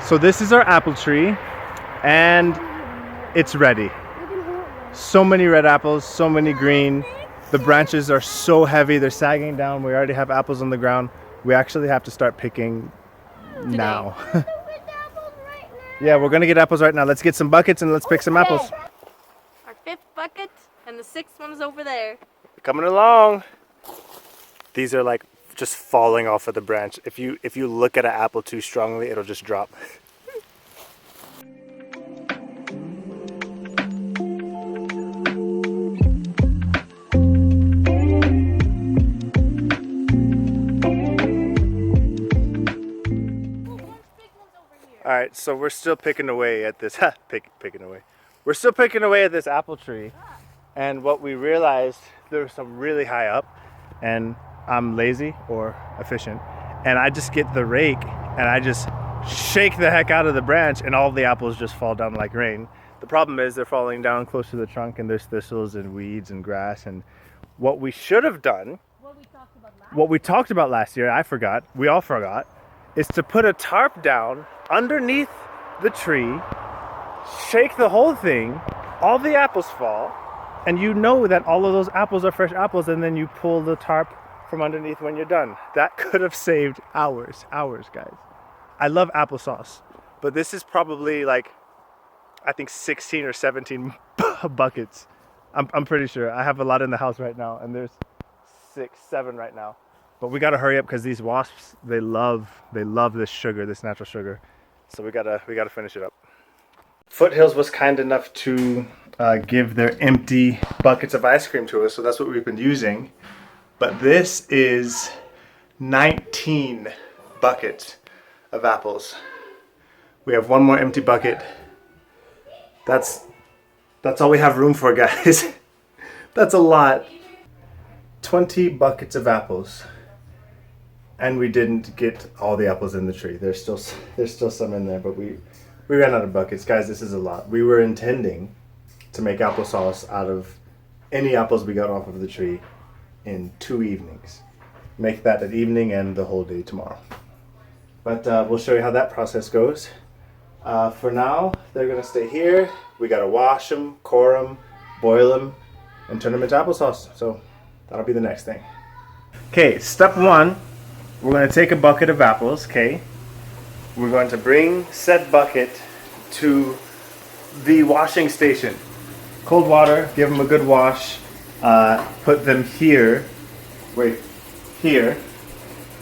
So this is our apple tree, and it's ready. So many red apples, so many green. The branches are so heavy, they're sagging down. We already have apples on the ground. We actually have to start picking now. Yeah, we're gonna get apples right now. Let's get some buckets and let's pick some apples. Our 5th bucket, and the 6th one is over there. Coming along. These are like just falling off of the branch. If you look at an apple too strongly, it'll just drop. All right, so we're still picking away at this. Picking away. We're still picking away at this apple tree, and what we realized, there was some really high up, and I'm lazy or efficient, and I just get the rake and I just shake the heck out of the branch, and all the apples just fall down like rain. The problem is they're falling down close to the trunk, and there's thistles and weeds and grass. And what we should have done, what we talked about last year, I forgot, we all forgot, is to put a tarp down underneath the tree, shake the whole thing, all the apples fall, and you know that all of those apples are fresh apples, and then you pull the tarp from underneath when you're done. That could have saved hours, guys. I love applesauce, but this is probably like, I think 16 or 17 buckets. I'm pretty sure. I have a lot in the house right now, and there's 6, 7 right now. But we gotta hurry up because these wasps, they love this sugar, this natural sugar. So we gotta finish it up. Foothills was kind enough to give their empty buckets of ice cream to us, so that's what we've been using. But this is 19 buckets of apples. We have one more empty bucket. That's all we have room for, guys. That's a lot. 20 buckets of apples. And we didn't get all the apples in the tree. There's still some in there, but we ran out of buckets. Guys, this is a lot. We were intending to make applesauce out of any apples we got off of the tree in 2 evenings. Make that an evening and the whole day tomorrow. But we'll show you how that process goes. For now, they're gonna stay here. We gotta wash them, core them, boil them, and turn them into applesauce. So that'll be the next thing. Okay, step 1, we're gonna take a bucket of apples, okay? We're going to bring said bucket to the washing station. Cold water, give them a good wash, put them here, here,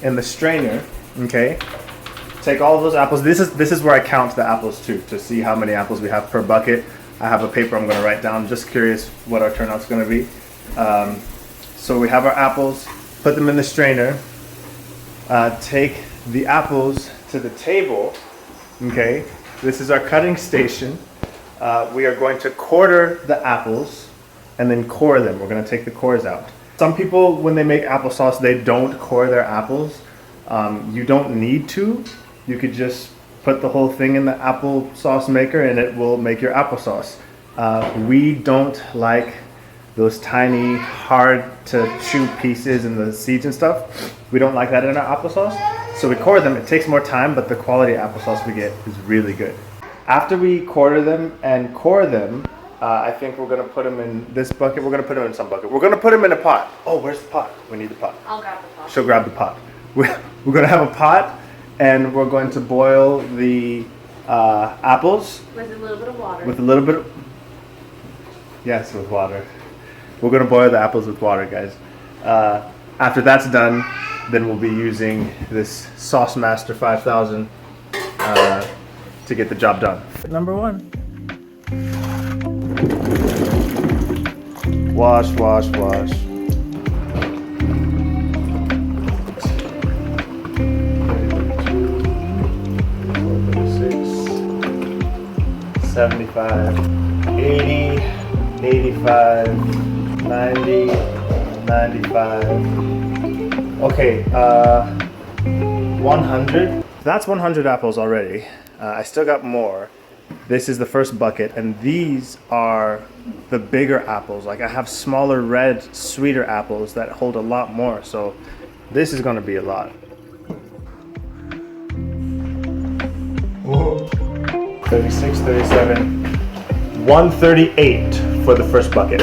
in the strainer, okay? Take all of those apples. This is where I count the apples too, to see how many apples we have per bucket. I have a paper I'm gonna write down, just curious what our turnout's gonna be. So we have our apples, put them in the strainer, take the apples to the table, okay? This is our cutting station. We are going to quarter the apples and then core them. We're gonna take the cores out. Some people, when they make applesauce, they don't core their apples. You don't need to. You could just put the whole thing in the applesauce maker and it will make your applesauce. We don't like those tiny, hard to chew pieces and the seeds and stuff. We don't like that in our applesauce. So we core them. It takes more time, but the quality of applesauce we get is really good. After we quarter them and core them, I think we're gonna put them in this bucket. We're gonna put them in some bucket. We're gonna put them in a pot. Oh, where's the pot? We need the pot. I'll grab the pot. She'll grab the pot. We're gonna have a pot, and we're going to boil the apples. With a little bit of water. With a little bit of, yes, with water. We're gonna boil the apples with water, guys. After that's done, then we'll be using this Sauce Master 5000 to get the job done. Number 1. Wash, wash, wash. 75, 80, 85, 90, 95. Okay, 100. That's 100 apples already. I still got more. This is the first bucket, and these are the bigger apples. Like, I have smaller, red, sweeter apples that hold a lot more, so this is gonna be a lot. Whoa. 36, 37, 138 for the first bucket.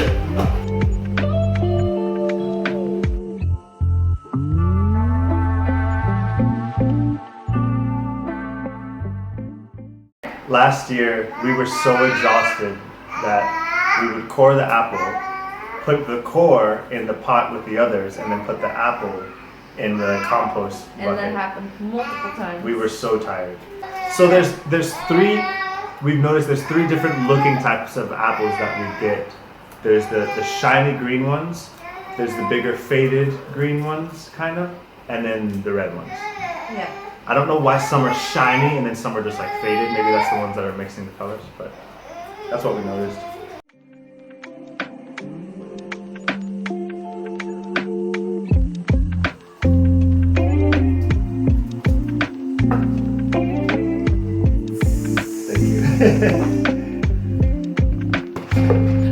Last year, we were so exhausted that we would core the apple, put the core in the pot with the others, and then put the apple in the compost bucket. And that happened multiple times. We were so tired. So there's three, we've noticed there's three different looking types of apples that we get. There's the shiny green ones, there's the bigger faded green ones, kind of, and then the red ones. Yeah. I don't know why some are shiny and then some are just like faded. Maybe that's the ones that are mixing the colors, but that's what we noticed. Thank you.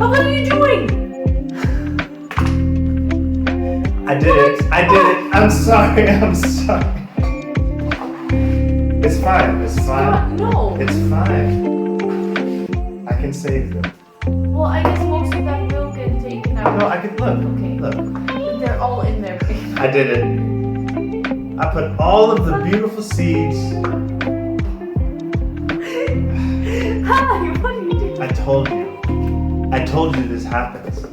Oh, what are you doing? I did it. I'm sorry. It's fine. No. It's fine. I can save them. Well, I guess most of that will get taken out. No, I can look. Okay. Look. They're all in there. I did it. I put all of the beautiful seeds. Hi, what are you doing? I told you this happens.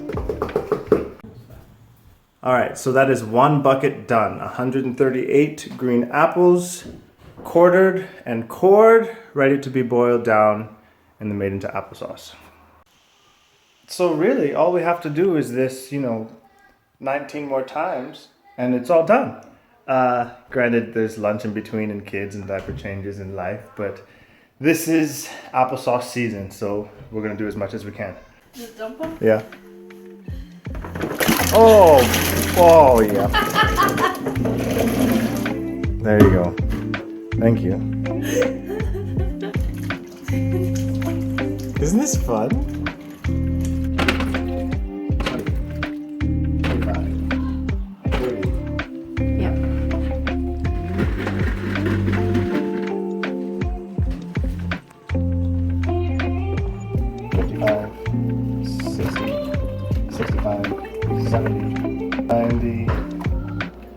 All right, so that is one bucket done. 138 green apples, quartered and cored, ready to be boiled down and then made into applesauce. So really, all we have to do is this, 19 more times, and it's all done. Granted, there's lunch in between and kids and diaper changes in life, but this is applesauce season, so we're gonna do as much as we can. Just dump them? Yeah. Oh yeah. There you go. Thank you. Isn't this fun? Yep.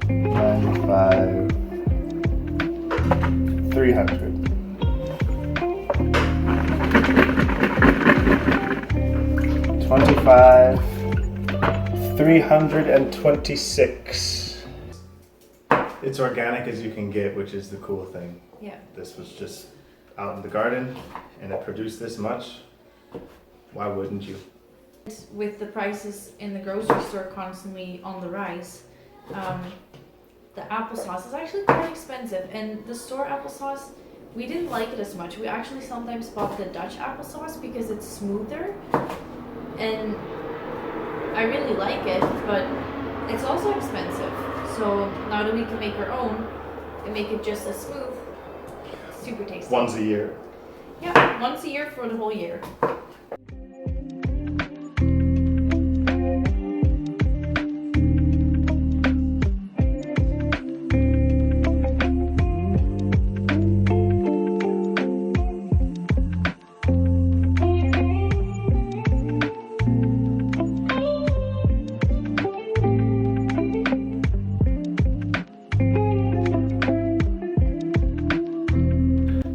$95, 300. $25, 326. It's organic as you can get, which is the cool thing. Yeah. This was just out in the garden and it produced this much. Why wouldn't you? With the prices in the grocery store constantly on the rise, the applesauce is actually quite expensive, and the store applesauce, we didn't like it as much. We actually sometimes bought the Dutch applesauce because it's smoother, and I really like it, but it's also expensive. So now that we can make our own and make it just as smooth, super tasty. Once a year. Yeah, once a year for the whole year.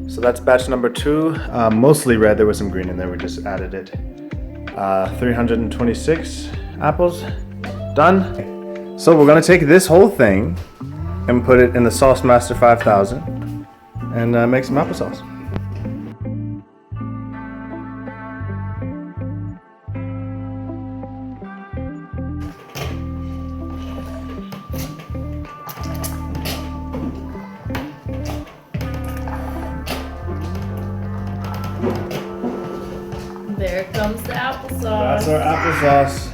So that's batch number 2, mostly red. There was some green in there, we just added it. 326 apples, done. So we're gonna take this whole thing and put it in the Sauce Master 5000 and make some applesauce. There comes the applesauce. That's our applesauce.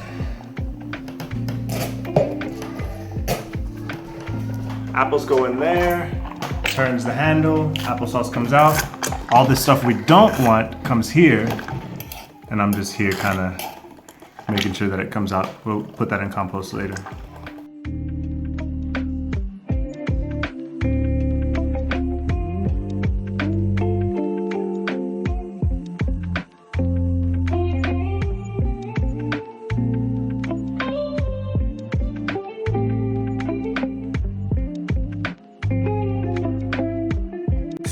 Apples go in there, turns the handle, applesauce comes out. All this stuff we don't want comes here, and I'm just here kind of making sure that it comes out. We'll put that in compost later.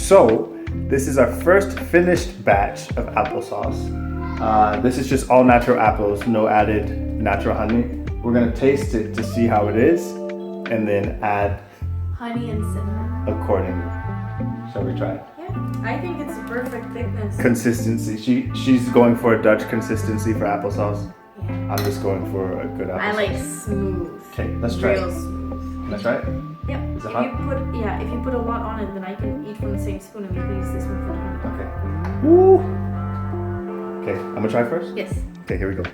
So this is our first finished batch of applesauce. This is just all natural apples, no added natural honey. We're gonna taste it to see how it is and then add Honey and cinnamon. accordingly. Shall we try it? Yeah, I think it's a perfect thickness. Consistency. She's going for a Dutch consistency for applesauce. Yeah. I'm just going for a good applesauce. I like smooth. Okay, let's try Real it. smooth. Let's try it. Yep. Is it If hot? if you put a lot on it, then I can eat from the same spoon, and you can use this one for the honey. Okay. Woo. Okay, I'm gonna try first. Yes. Okay, here we go.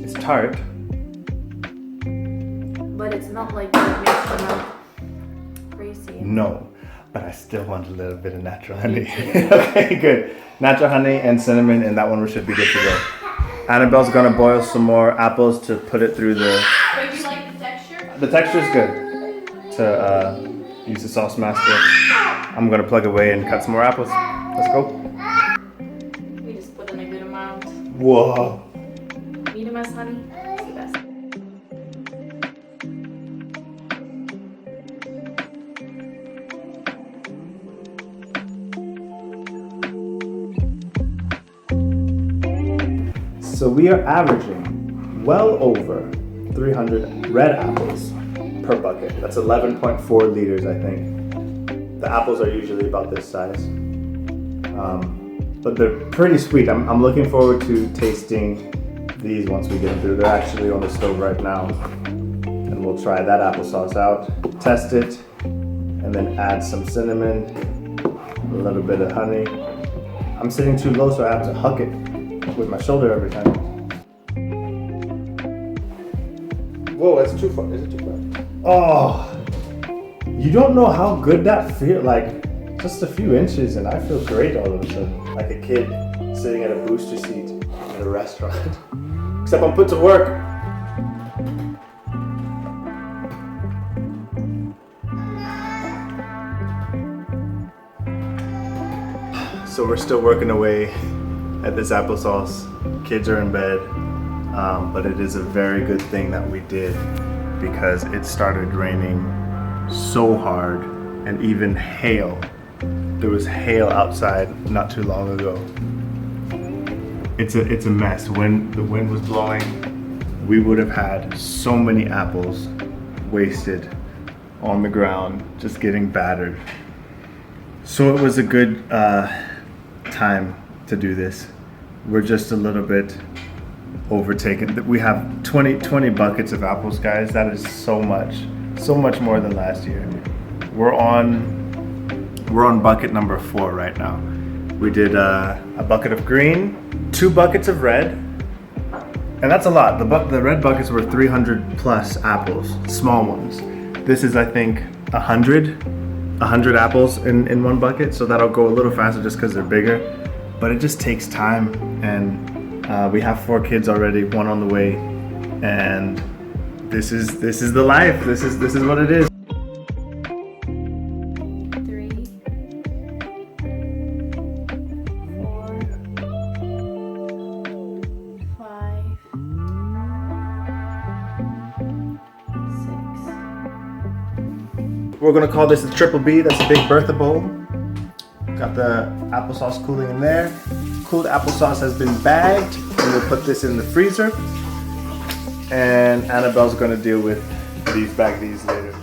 It's tart. But it's not like what makes your mouth crazy. No, but I still want a little bit of natural honey. Okay, good. Natural honey and cinnamon, and that one should be good to go. Annabelle's gonna boil some more apples to put it through the. But you like the texture? The texture is good to use the sauce master. I'm gonna plug away and cut some more apples. Let's go. We just put in a good amount. Whoa. Medium as honey. It's the best. So we are averaging well over 300 red apples per bucket. That's 11.4 liters, I think. The apples are usually about this size. But they're pretty sweet. I'm looking forward to tasting these once we get them through. They're actually on the stove right now. And we'll try that applesauce out, test it, and then add some cinnamon, a little bit of honey. I'm sitting too low, so I have to huck it with my shoulder every time. Whoa, that's too far. Is it too far? Oh, you don't know how good that feels. Like just a few inches, and I feel great all of a sudden, like a kid sitting at a booster seat at a restaurant. Except I'm put to work. So we're still working away at this applesauce. Kids are in bed, but it is a very good thing that we did because it started raining so hard and even hail. There was hail outside not too long ago. It's a mess. When the wind was blowing, we would have had so many apples wasted on the ground, just getting battered. So it was a good time to do this. We're just a little bit overtaken. We have 20 buckets of apples, guys. That is so much more than last year. We're on bucket number 4 right now. We did a bucket of green, 2 buckets of red, and that's a lot. The red buckets were 300 plus apples, small ones. This is, I think, 100 apples in one bucket, so that'll go a little faster just because they're bigger. But it just takes time, and we have 4 kids already, 1 on the way, and this is the life. This is what it is. 3, 4, 5, 6. We're gonna call this the Triple B. That's a big Bertha bowl. Got the applesauce cooling in there. Cooled applesauce has been bagged, and we'll put this in the freezer. And Annabelle's gonna deal with these baggies later.